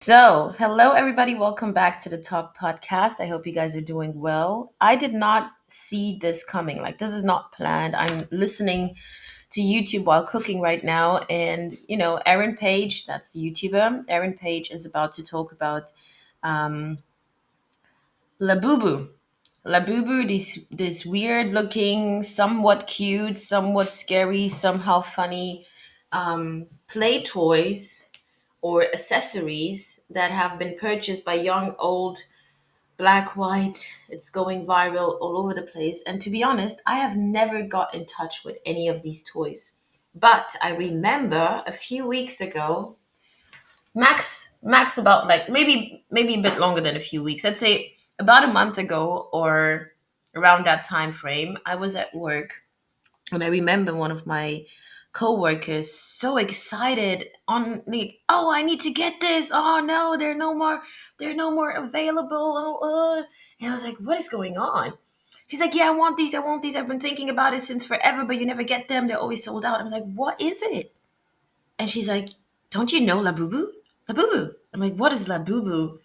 So, hello everybody, welcome back to the Talk Podcast. I hope you guys are doing well. I did not see this coming. Like, this is not planned. I'm listening to YouTube while cooking right now, and Erin Page, that's the YouTuber. Erin Page is about to talk about um, Labubu. Labubu, this weird looking, somewhat cute, somewhat scary, somehow funny play toys or accessories that have been purchased by young, old, black, white. It's going viral all over the place. And to be honest, I have never got in touch with any of these toys. But I remember a few weeks ago, max about like maybe a bit longer than a few weeks. I'd say about a month ago or around that time frame, I was at work and I remember one of my co-workers so excited on like, oh, I need to get this. Oh no, they're no more available. And I was like, what is going on? She's like, yeah, I want these. I've been thinking about it since forever, but you never get them. They're always sold out. I was like, what is it? And she's like, don't you know Labubu? Labubu. I'm like, what is Labubu?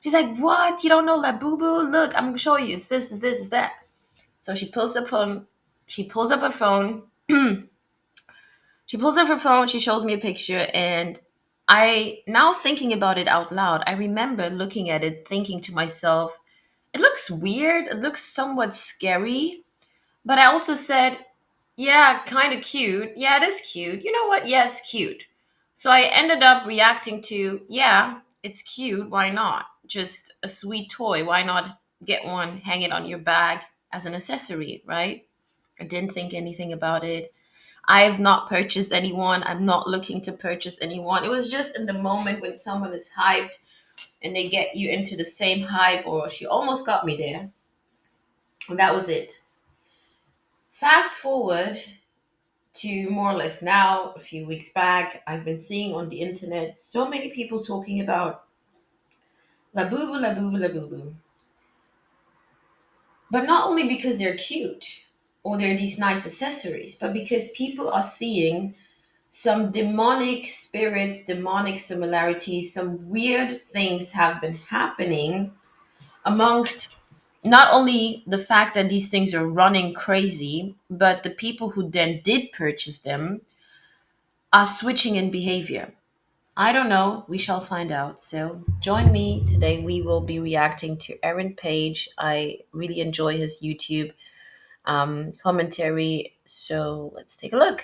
She's like, what? You don't know Labubu? Look, I'm gonna show you. It's this, it's this, it's that. So she pulls up her phone. She pulls up her phone, she shows me a picture, and I now thinking about it out loud, I remember looking at it, thinking to myself, it looks weird, it looks somewhat scary, but I also said, yeah, kind of cute. Yeah, it is cute. You know what? Yeah, it's cute. So I ended up reacting to, yeah, it's cute. Why not? Just a sweet toy. Why not get one, hang it on your bag as an accessory, right? I didn't think anything about it. I've not purchased anyone. I'm not looking to purchase anyone. It was just in the moment when someone is hyped and they get you into the same hype, or she almost got me there. And that was it. Fast forward to more or less now, a few weeks back, I've been seeing on the internet so many people talking about Labubu, Labubu, Labubu. But not only because they're cute or they're these nice accessories, but because people are seeing some demonic spirits, demonic similarities, some weird things have been happening amongst not only the fact that these things are running crazy, but the people who then did purchase them are switching in behavior. I don't know. We shall find out. So join me today. We will be reacting to Aaron Page. I really enjoy his YouTube commentary. So let's take a look.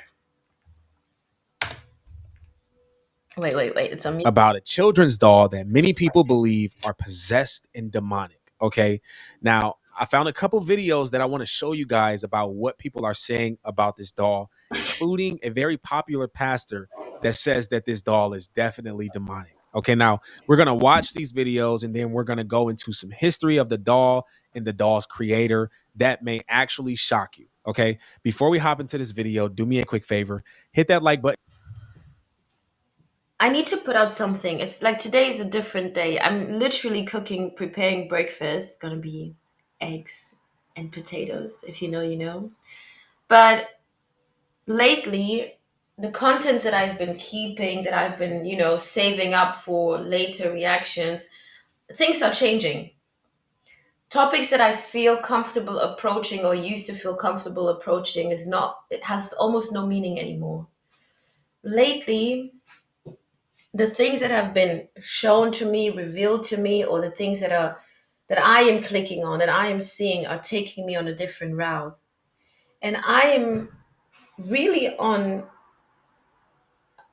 Wait. It's on me. About a children's doll that many people believe are possessed and demonic. Okay. Now, I found a couple videos that I want to show you guys about what people are saying about this doll, including a very popular pastor that says that this doll is definitely demonic. Okay, now we're going to watch these videos and then we're going to go into some history of the doll and the doll's creator that may actually shock you. Okay, before we hop into this video, do me a quick favor, hit that like button. I need to put out something. It's like today is a different day. I'm literally cooking, preparing breakfast. It's gonna be eggs and potatoes. If you know, you know. But lately, the contents that I've been keeping, that I've been, saving up for later reactions, things are changing. Topics that I feel comfortable approaching or used to feel comfortable approaching is not, it has almost no meaning anymore. Lately, the things that have been shown to me, revealed to me, or the things that I am clicking on, that I am seeing, are taking me on a different route. And I am really on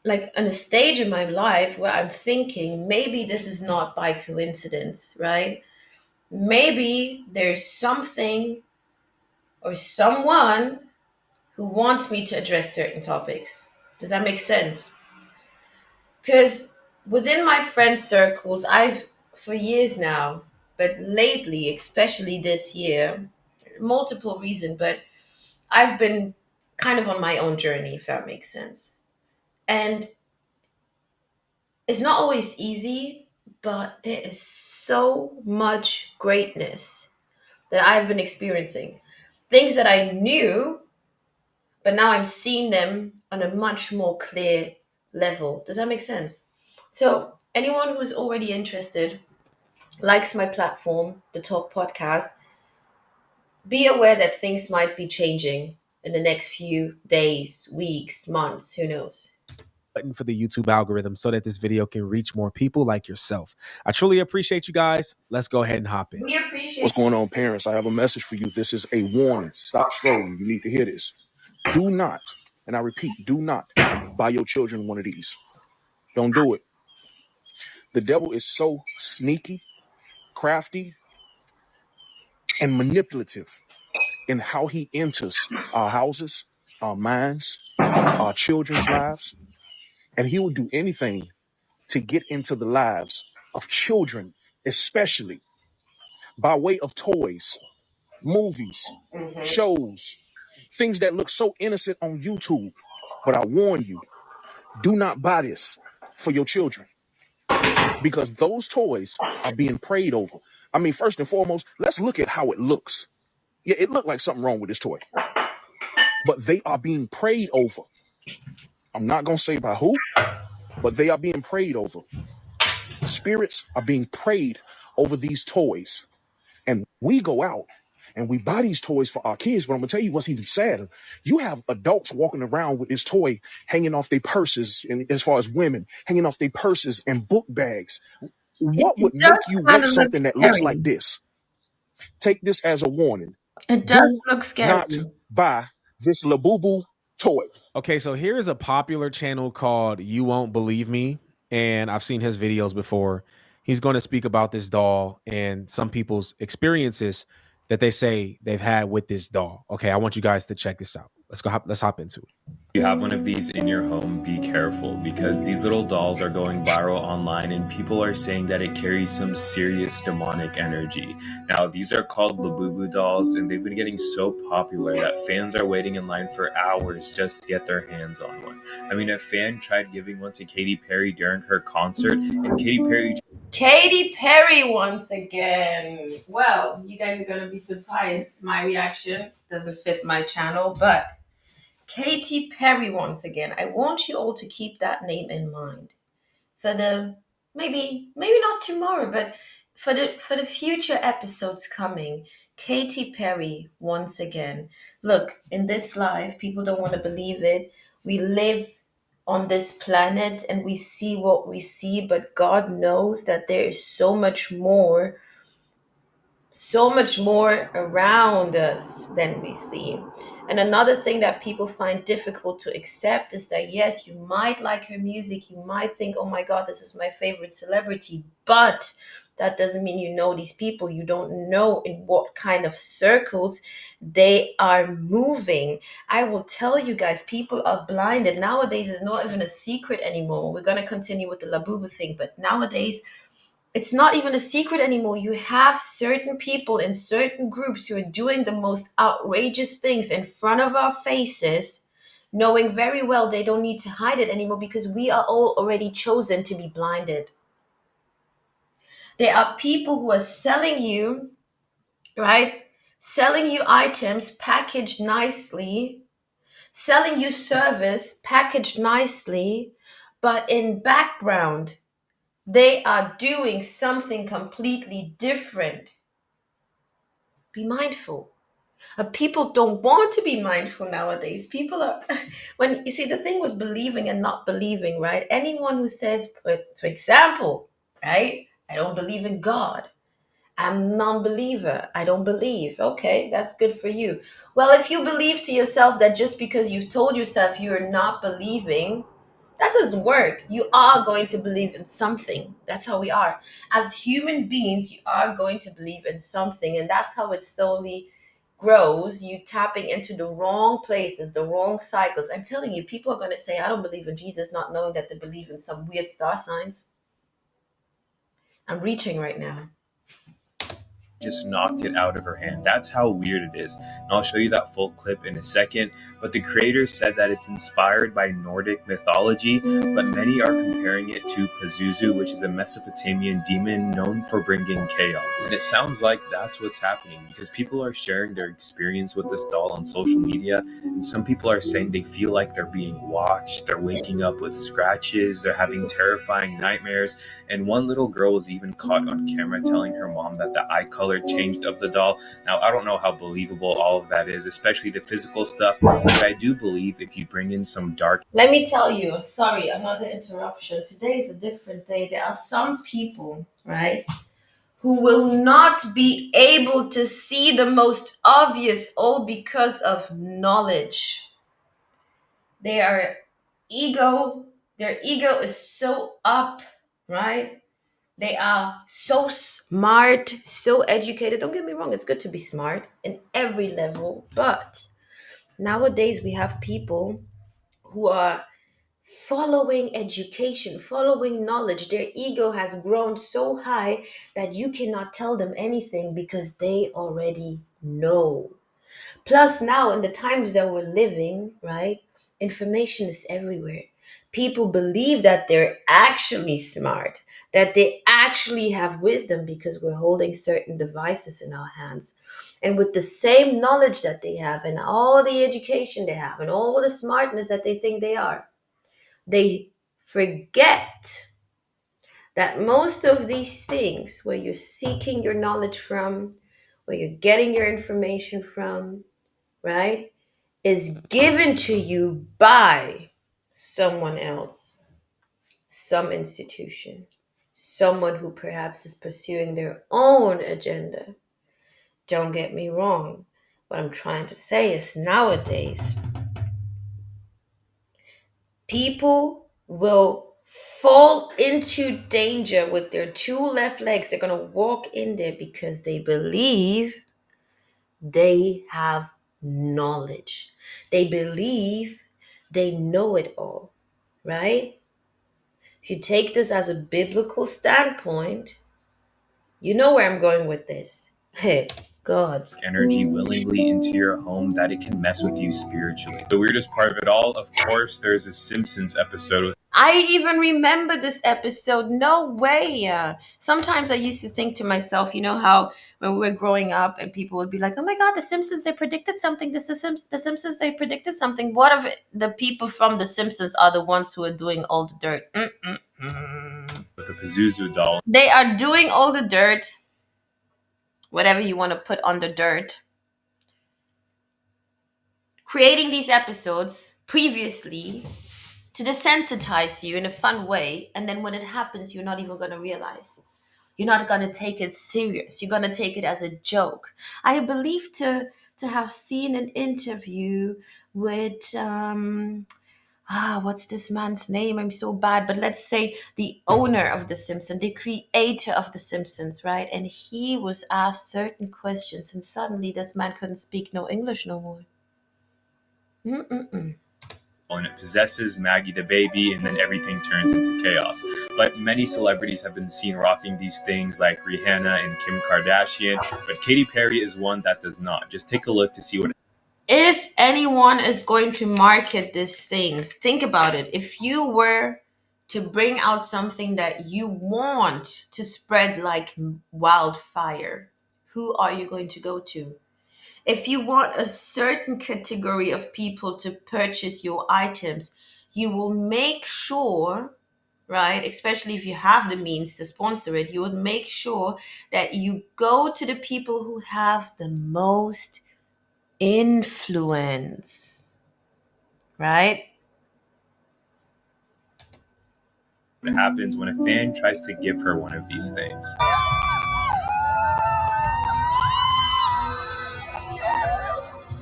like on a stage in my life where I'm thinking maybe this is not by coincidence, right? Maybe there's something or someone who wants me to address certain topics. Does that make sense? Because within my friend circles, I've for years now, but lately, especially this year, multiple reasons, but I've been kind of on my own journey, if that makes sense. And it's not always easy, but there is so much greatness that I've been experiencing. Things that I knew, but now I'm seeing them on a much more clear level. Does that make sense? So Anyone who's already interested, likes my platform, the Talk Podcast, be aware that things might be changing in the next few days, weeks, months, who knows. Button for the YouTube algorithm so that this video can reach more people like yourself. I truly appreciate you guys. Let's go ahead and hop in. We appreciate. What's going on, parents? I have a message for you. This is a warning. Stop strolling. You need to hear this. Do not, and I repeat, do not buy your children one of these. Don't do it. The devil is so sneaky, crafty, and manipulative in how he enters our houses, our minds, our children's lives, and he will do anything to get into the lives of children, especially by way of toys, movies, Mhm. shows, things that look so innocent on YouTube. But I warn you, do not buy this for your children because those toys are being prayed over. I mean, first and foremost, let's look at how it looks. Yeah, it looked like something wrong with this toy, but they are being prayed over. I'm not going to say by who, but they are being prayed over. Spirits are being prayed over these toys. And we go out and we buy these toys for our kids. But I'm gonna tell you what's even sadder. You have adults walking around with this toy hanging off their purses, and as far as women, hanging off their purses and book bags. It, What would it does make you kind want of look something that looks like scary. this? Take this as a warning. It does Do look not scary. buy this Labubu toy. Okay, so here is a popular channel called You Won't Believe Me, and I've seen his videos before. He's going to speak about this doll and some people's experiences that they say they've had with this doll. Okay, I want you guys to check this out. Let's hop into it. You have one of these in your home, be careful because these little dolls are going viral online and people are saying that it carries some serious demonic energy. Now, these are called Labubu dolls and they've been getting so popular that fans are waiting in line for hours just to get their hands on one. I mean, a fan tried giving one to Katy Perry during her concert and Katy Perry. Katy Perry once again. Well, you guys are going to be surprised. My reaction doesn't fit my channel, but Katy Perry once again. I want you all to keep that name in mind for the maybe not tomorrow, but for the future episodes coming. Katy Perry once again. Look, in this life, people don't want to believe it. We live on this planet and we see what we see, but God knows that there is so much more around us than we see. And another thing that people find difficult to accept is that, yes, you might like her music, you might think, oh my God, this is my favorite celebrity, but that doesn't mean you know these people. You don't know in what kind of circles they are moving. I will tell you guys, people are blinded. Nowadays, it's not even a secret anymore. We're going to continue with the Labubu thing, but nowadays, it's not even a secret anymore. You have certain people in certain groups who are doing the most outrageous things in front of our faces, knowing very well they don't need to hide it anymore because we are all already chosen to be blinded. There are people who are selling you, right? Selling you items packaged nicely, selling you service packaged nicely, but in background, they are doing something completely different. Be mindful. People don't want to be mindful nowadays. People are, when you see the thing with believing and not believing, right? Anyone who says, for example, right, I don't believe in God. I'm a non-believer. I don't believe. Okay, that's good for you. Well, if you believe to yourself that just because you've told yourself you're not believing, that doesn't work. You are going to believe in something. That's how we are. As human beings, you are going to believe in something, and that's how it slowly grows. You tapping into the wrong places, the wrong cycles. I'm telling you, people are going to say, I don't believe in Jesus, not knowing that they believe in some weird star signs. I'm reaching right now. just knocked it out of her hand. That's how weird it is. And I'll show you that full clip in a second. But the creator said that it's inspired by Nordic mythology, but many are comparing it to Pazuzu, which is a Mesopotamian demon known for bringing chaos. And it sounds like that's what's happening because people are sharing their experience with this doll on social media. And some people are saying they feel like they're being watched, they're waking up with scratches, they're having terrifying nightmares. And one little girl was even caught on camera telling her mom that the eye color changed of the doll. Now, I don't know how believable all of that is, especially the physical stuff, but I do believe if you bring in some dark Let me tell you, sorry, another interruption. Today is a different day. There are some people, right, who will not be able to see the most obvious, all because of knowledge. They are ego, their ego is so up, right? They are so smart, so educated. Don't get me wrong, it's good to be smart in every level, but nowadays we have people who are following education, following knowledge. Their ego has grown so high that you cannot tell them anything because they already know. Plus, now in the times that we're living, right, information is everywhere. People believe that they're actually smart, that they actually have wisdom because we're holding certain devices in our hands. And with the same knowledge that they have, and all the education they have, and all the smartness that they think they are, they forget that most of these things, where you're seeking your knowledge from, where you're getting your information from, right, is given to you by someone else, some institution, someone who perhaps is pursuing their own agenda. Don't get me wrong. What I'm trying to say is nowadays, people will fall into danger with their two left legs. They're going to walk in there because they believe they have knowledge. They believe they know it all, right? If you take this as a biblical standpoint, you know where I'm going with this. Hey, God. energy willingly into your home that it can mess with you spiritually. The weirdest part of it all, of course, there's a Simpsons episode with I even remember this episode. No way. Sometimes I used to think to myself, you know how when we were growing up and people would be like, oh my God, the Simpsons, they predicted something. The Simpsons, they predicted something. What if the people from the Simpsons are the ones who are doing all the dirt? the Pazuzu doll. They are doing all the dirt, whatever you want to put on the dirt, creating these episodes previously to desensitize you in a fun way. And then when it happens, you're not even going to realize. You're not going to take it serious. You're going to take it as a joke. I believe to have seen an interview with what's this man's name? I'm so bad, but let's say the owner of the Simpsons, the creator of the Simpsons, right? And he was asked certain questions, and suddenly this man couldn't speak no English no more. Mm-mm-mm. And it possesses Maggie the baby, and then everything turns into chaos. But many celebrities have been seen rocking these things, like Rihanna and Kim Kardashian, but Katy Perry is one that does not. Just take a look to see what. If anyone is going to market these things, think about it. If you were to bring out something that you want to spread like wildfire, who are you going to go to? If you want a certain category of people to purchase your items, you will make sure, right? Especially if you have the means to sponsor it, you would make sure that you go to the people who have the most influence, right? Happens when a fan tries to give her one of these things.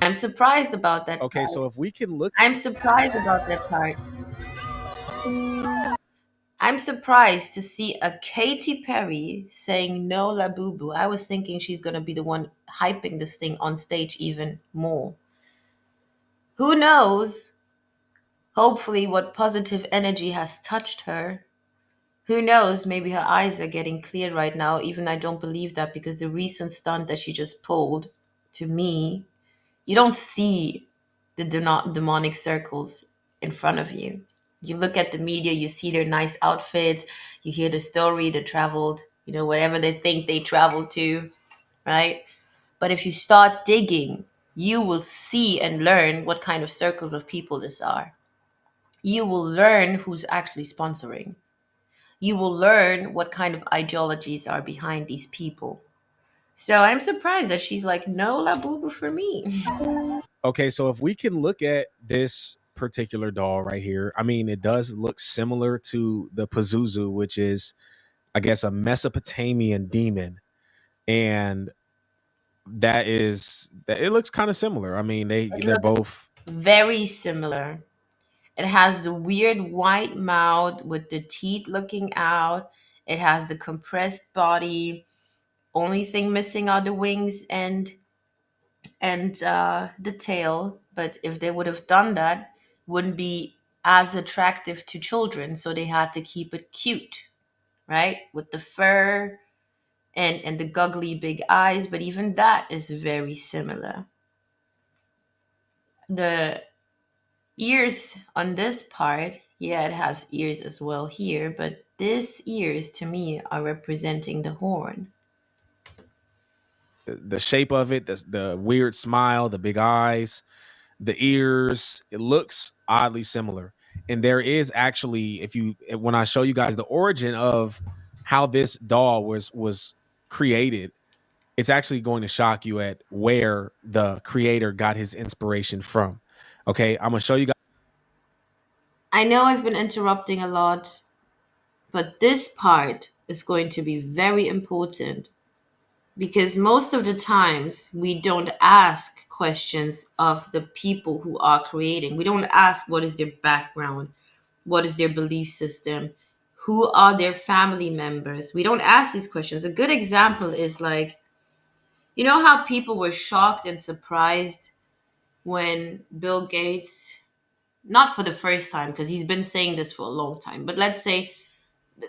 I'm surprised about that Okay, part. so if we can look, I'm surprised about that part. I'm surprised to see a Katy Perry saying no Labubu. I was thinking she's going to be the one hyping this thing on stage even more. Who knows? Hopefully, what positive energy has touched her Who knows? Maybe her eyes are getting cleared right now. Even I don't believe that, because the recent stunt that she just pulled, to me, you don't see the demonic circles in front of you. You look at the media, you see their nice outfits, you hear the story, they traveled, whatever they think they traveled to, right? But if you start digging, you will see and learn what kind of circles of people this are. You will learn who's actually sponsoring. You will learn what kind of ideologies are behind these people. So I'm surprised that she's like, no Labubu for me. Okay, so if we can look at this particular doll right here, I mean, it does look similar to the Pazuzu, which is, I guess, a Mesopotamian demon, and that it looks kind of similar. I mean, It they're looks both. very similar. It has the weird white mouth with the teeth looking out. It has the compressed body. Only thing missing are the wings and the tail. But if they would have done that, wouldn't be as attractive to children. So they had to keep it cute, right? With the fur and the goggly big eyes. But even that is very similar. The ears on this part, yeah, it has ears as well here, but these ears to me are representing the horn. The shape of it, the weird smile, the big eyes, the ears, it looks oddly similar. And there is actually, if you when I show you guys the origin of how this doll was created, it's actually going to shock you at where the creator got his inspiration from. Okay, I'm gonna show you guys. I know I've been interrupting a lot, but this part is going to be very important because most of the times we don't ask questions of the people who are creating. We don't ask what is their background, what is their belief system, who are their family members. We don't ask these questions. A good example is like, you know how people were shocked and surprised when Bill Gates, not for the first time, because he's been saying this for a long time, but let's say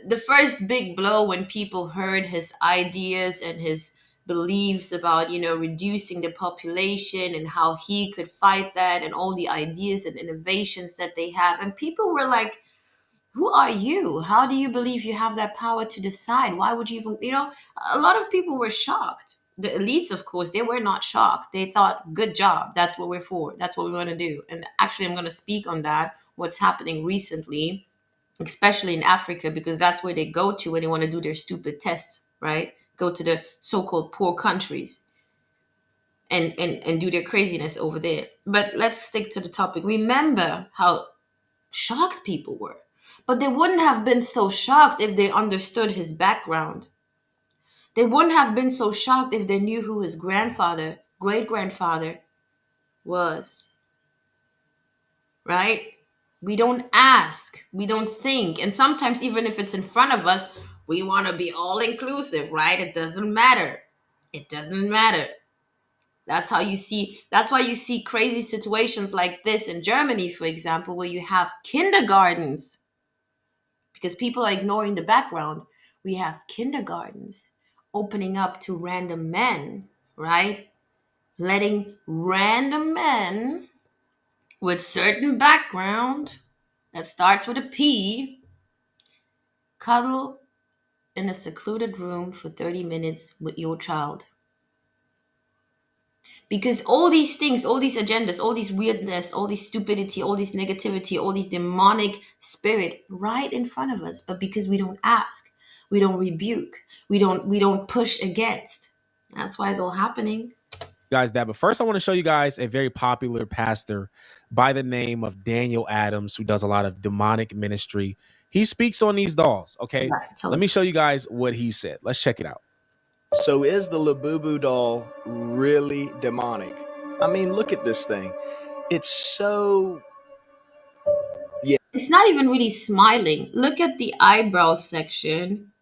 the first big blow when people heard his ideas and his beliefs about, reducing the population and how he could fight that and all the ideas and innovations that they have. And people were like, who are you? How do you believe you have that power to decide? Why would you even, a lot of people were shocked. The elites, of course, they were not shocked. They thought, good job. That's what we're for. That's what we want to do. And actually, I'm going to speak on that, what's happening recently, especially in Africa, because that's where they go to when they want to do their stupid tests, right? Go to the so-called poor countries and do their craziness over there. But let's stick to the topic. Remember how shocked people were. But they wouldn't have been so shocked if they understood his background. They wouldn't have been so shocked if they knew who his grandfather, great grandfather was, right? We don't ask, we don't think. And sometimes, even if it's in front of us, we want to be all inclusive, right? It doesn't matter. It doesn't matter. That's why you see crazy situations like this in Germany, for example, where you have kindergartens because people are ignoring the background. We have kindergartens opening up to random men, right? Letting random men with certain background that starts with a P cuddle in a secluded room for 30 minutes with your child. Because all these things, all these agendas, all this weirdness, all this stupidity, all this negativity, all this demonic spirit right in front of us, but because we don't ask, we don't rebuke, we don't push against. That's why it's all happening. Guys that, but first I want to show you guys a very popular pastor by the name of Daniel Adams, who does a lot of demonic ministry. He speaks on these dolls. Okay, Right, let totally. me show you guys what he said. Let's check it out. So is the Labubu doll really demonic? I mean, look at this thing. It's so... Yeah, It's not even really smiling. Look at the eyebrow section.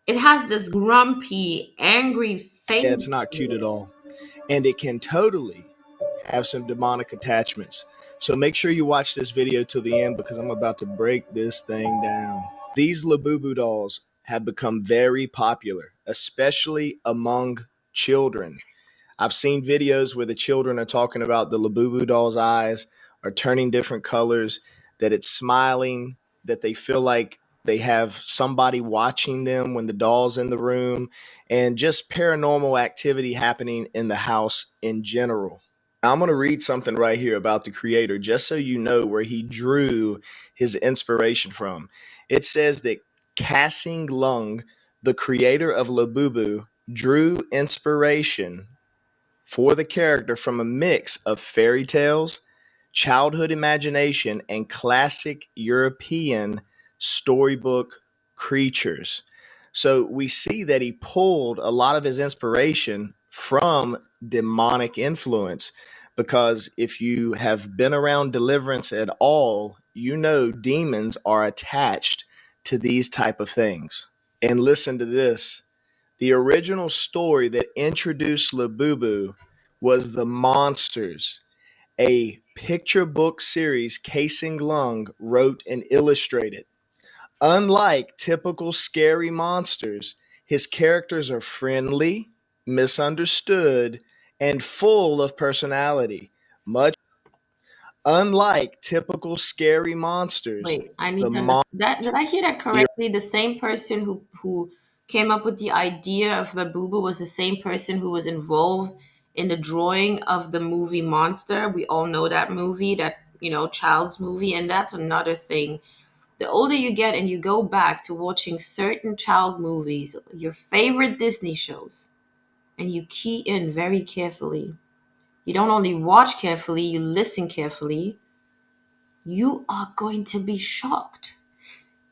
It has this grumpy, angry face. it's not cute at all. And it can totally have some demonic attachments. So make sure you watch this video till the end because I'm about to break this thing down. These Labubu dolls have become very popular, especially among children. I've seen videos where the children are talking about the Labubu doll's eyes are turning different colors, that it's smiling, that they feel like they have somebody watching them when the doll's in the room, and just paranormal activity happening in the house in general. Now, I'm going to read something right here about the creator, just so you know where he drew his inspiration from. It says that Kassing Lung, the creator of Labubu, drew inspiration for the character from a mix of fairy tales, childhood imagination, and classic European storybook creatures. So we see that he pulled a lot of his inspiration from demonic influence, because if you have been around deliverance at all, you know demons are attached to these type of things. And listen to this. The original story that introduced Labubu was The Monsters, a picture book series Casing Lung wrote and illustrated. Unlike typical scary monsters, his characters are friendly, misunderstood, and full of personality. Much unlike typical scary monsters, Wait, I need the to understand mon- that. Did I hear that the correctly? The same person who came up with the idea of the Labubu was the same person who was involved in the drawing of the movie Monster. We all know that movie, that child's movie, and that's another thing. The older you get and you go back to watching certain child movies, your favorite Disney shows, and you key in very carefully. You don't only watch carefully, you listen carefully. You are going to be shocked.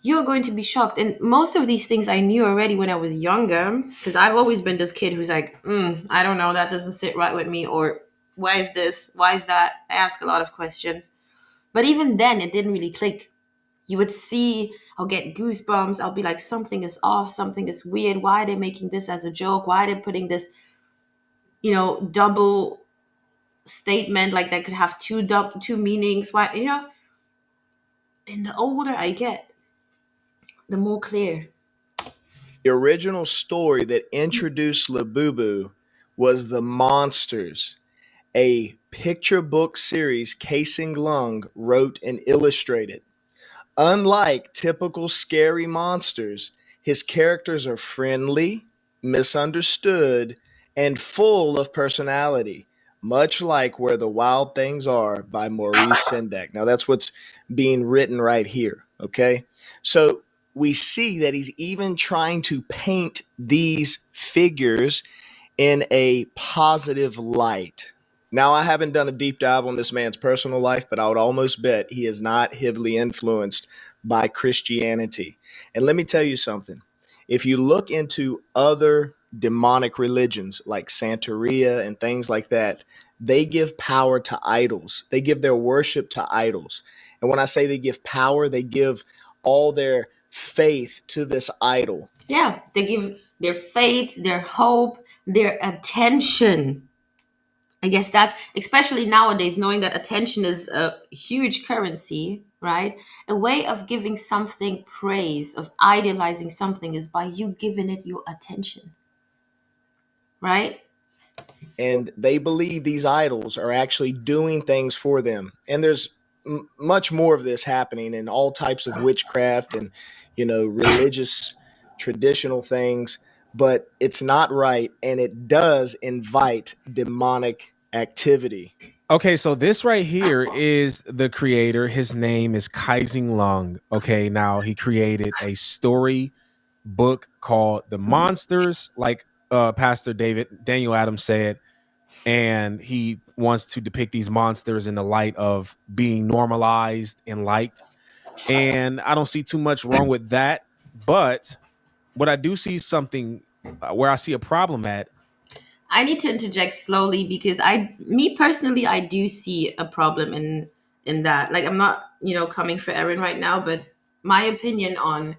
You're going to be shocked. And most of these things I knew already when I was younger, because I've always been this kid who's like, I don't know, that doesn't sit right with me, or why is this? Why is that? I ask a lot of questions. But even then, it didn't really click. You would see, I'll get goosebumps. I'll be like, something is off, something is weird. Why are they making this as a joke? Why are they putting this, double statement, like that could have two meanings? Why, and the older I get, the more clear. original story that introduced Labubu was The Monsters, a picture book series Casing Lung wrote and illustrated. Unlike typical scary monsters, his characters are friendly, misunderstood, and full of personality, much like Where the Wild Things Are by Maurice Sendak. Now, that's what's being written right here, okay? So we see that he's even trying to paint these figures in a positive light. Now, I haven't done a deep dive on this man's personal life, but I would almost bet he is not heavily influenced by Christianity. And let me tell you something. If you look into other demonic religions like Santeria and things like that, they give power to idols. They give their worship to idols. And when I say they give power, they give all their faith to this idol. Yeah, they give their faith, their hope, their attention. I guess that's especially nowadays, knowing that attention is a huge currency, right? A way of giving something praise, of idealizing something, is by you giving it your attention, right? And they believe these idols are actually doing things for them. And there's much more of this happening in all types of witchcraft and religious traditional things, but it's not right, and it does invite demonic activity. Okay, so this right here is the creator. His name is Kaising Lung. Okay, now he created a story book called The Monsters, like Pastor Daniel Adams said, and he wants to depict these monsters in the light of being normalized and liked. And I don't see too much wrong with that, but what I do see something where I see a problem at. I need to interject slowly because me personally, I do see a problem in that. Like, I'm not, coming for Erin right now, but my opinion on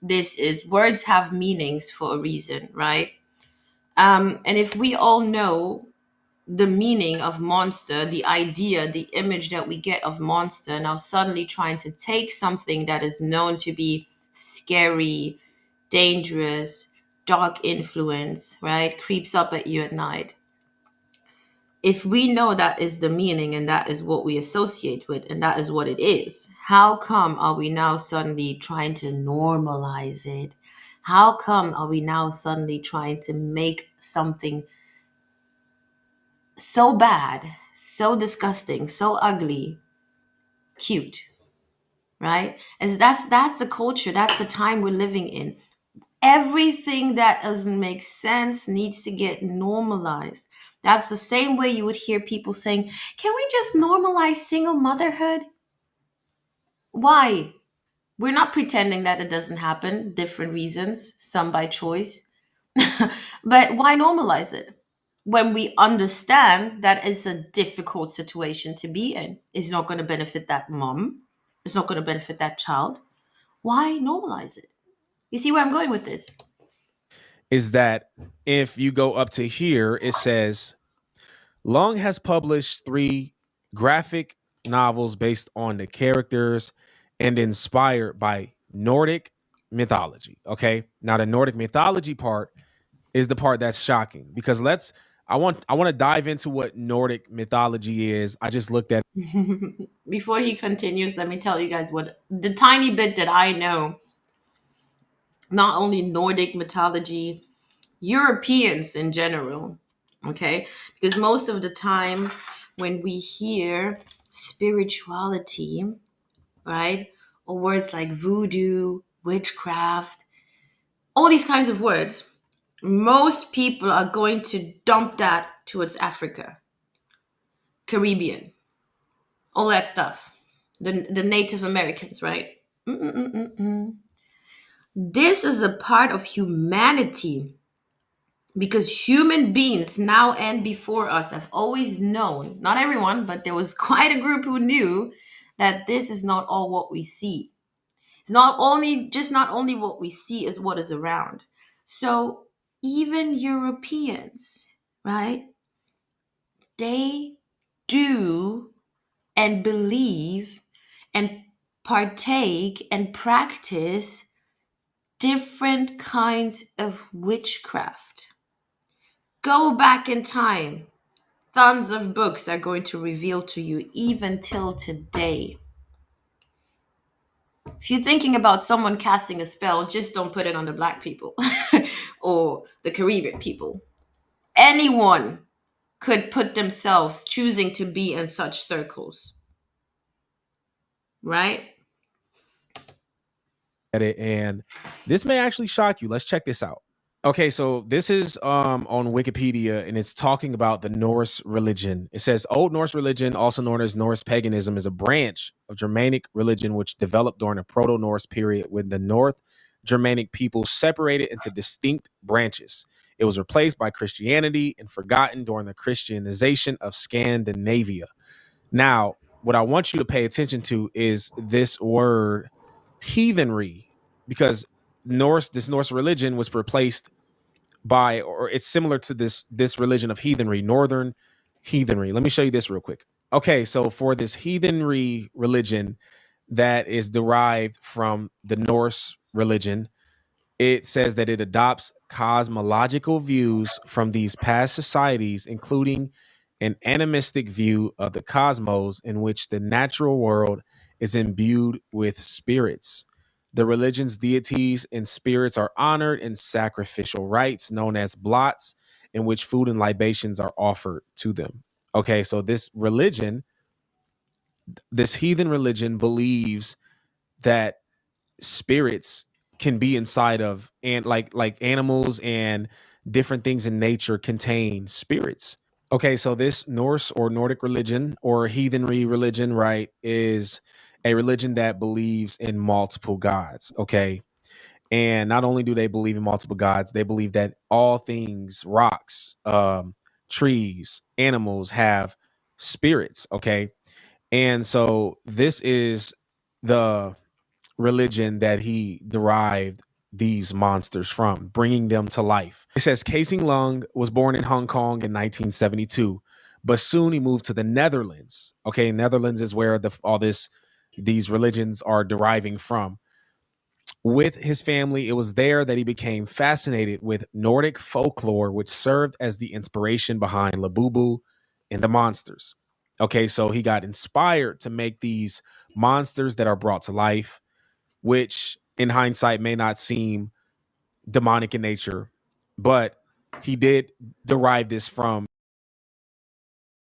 this is words have meanings for a reason, right? And if we all know the meaning of monster, the idea, the image that we get of monster, now suddenly trying to take something that is known to be scary, dangerous, dark influence, right? Creeps up at you at night. If we know that is the meaning and that is what we associate with and that is what it is, how come are we now suddenly trying to normalize it? How come are we now suddenly trying to make something so bad, so disgusting, so ugly, cute, right? As that's the culture, that's the time we're living in. Everything that doesn't make sense needs to get normalized. That's the same way you would hear people saying, "Can we just normalize single motherhood?" Why? We're not pretending that it doesn't happen, different reasons, some by choice. But why normalize it when we understand that it's a difficult situation to be in? It's not going to benefit that mom, it's not going to benefit that child. Why normalize it? You see where I'm going with this? Is that if you go up to here, it says Long has published 3 graphic novels based on the characters and inspired by Nordic mythology. Okay. Now, the Nordic mythology part is the part that's shocking because I want to dive into what Nordic mythology is. I just looked at Before he continues, let me tell you guys what the tiny bit that I know. Not only Nordic mythology, Europeans in general, okay? Because most of the time when we hear spirituality, right, or words like voodoo, witchcraft, all these kinds of words, most people are going to dump that towards Africa, Caribbean, all that stuff. The Native Americans, right? Mm-mm-mm-mm. This is a part of humanity because human beings now and before us have always known, not everyone, but there was quite a group who knew that this is not all what we see. It's not only what we see is what is around. So even Europeans, right? They do and believe and partake and practice different kinds of witchcraft. Go back in time. Tons of books are going to reveal to you, even till today. If you're thinking about someone casting a spell, just don't put it on the black people or the Caribbean people. Anyone could put themselves choosing to be in such circles, right? it and this may actually shock you. Let's check this out. Okay, so this is on Wikipedia and it's talking about the Norse religion. It says Old Norse religion, also known as Norse paganism, is a branch of Germanic religion which developed during the Proto-Norse period when the North Germanic people separated into distinct branches. It was replaced by Christianity and forgotten during the Christianization of Scandinavia. Now, what I want you to pay attention to is this word heathenry, because this Norse religion was replaced by, or it's similar to this religion of heathenry, northern heathenry. Let me show you this real quick. Okay, so for this heathenry religion that is derived from the Norse religion, it says that it adopts cosmological views from these past societies, including an animistic view of the cosmos in which the natural world is imbued with spirits. The religion's deities and spirits are honored in sacrificial rites known as blots, in which food and libations are offered to them. Okay, so this heathen religion believes that spirits can be inside of, and like animals and different things in nature contain spirits. Okay, so this Norse or Nordic religion or heathenry religion, right, is a religion that believes in multiple gods. Okay, and not only do they believe in multiple gods, they believe that all things, rocks, trees, animals have spirits. Okay, and so this is the religion that he derived these monsters from, bringing them to life. It says Casing Lung was born in Hong Kong in 1972, but soon he moved to the Netherlands. Okay, Netherlands is where these religions are deriving from. With his family, it was there that he became fascinated with Nordic folklore, which served as the inspiration behind Labubu and the monsters. Okay, so he got inspired to make these monsters that are brought to life, which in hindsight may not seem demonic in nature, but he did derive this from